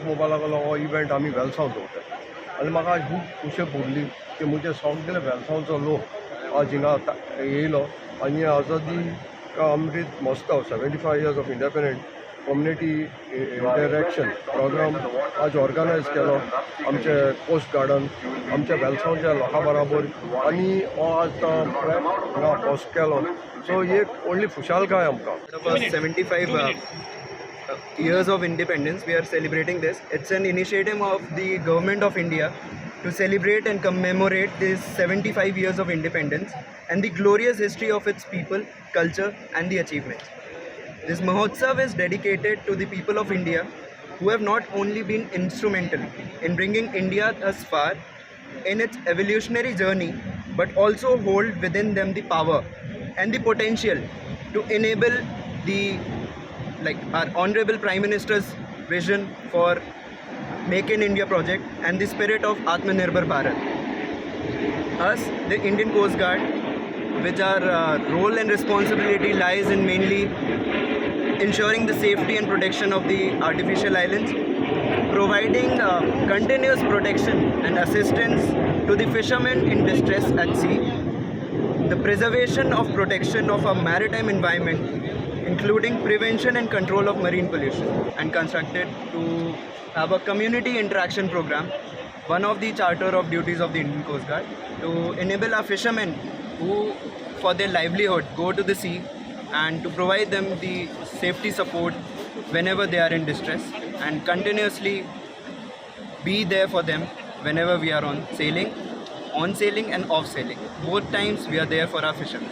मोबायला लागलो हो इव्हेंट आमी वेलसांव दवरता आनी म्हाका आज खूब खुशी भरली की म्हजे सगळे वेलसांवचो लोक आज हिंगा येयलो आनी आझादी का अमृत Mahotsav 75 years of independent community interaction programme आज ऑर्गनायज केलो आमचे कोस्ट गार्डन आमच्या वेलसांवच्या लोकां बरोबर आनी हो आज हांगा होस्ट केलो सो एक व्हडली खुशालकाय आमकां. 75 years of independence, we are celebrating this. It's an initiative of the government of India to celebrate and commemorate this 75 years of independence and the glorious history of its people, culture and the achievements. This Mahostav is dedicated to the people of India who have not only been instrumental in bringing India thus far in its evolutionary journey, but also hold within them the power and the potential to enable the our Honorable Prime Minister's vision for Make in India project and the spirit of Atmanirbhar Bharat. Us, the Indian Coast Guard, which our role and responsibility lies in mainly ensuring the safety and protection of the artificial islands, providing continuous protection and assistance to the fishermen in distress at sea, the preservation of protection of our maritime environment, including prevention and control of marine pollution, and constructed to have a community interaction program, one of the charter of duties of the Indian Coast Guard, to enable our fishermen who for their livelihood go to the sea and to provide them the safety support whenever they are in distress and continuously be there for them whenever we are on sailing and off sailing. Both times we are there for our fishermen.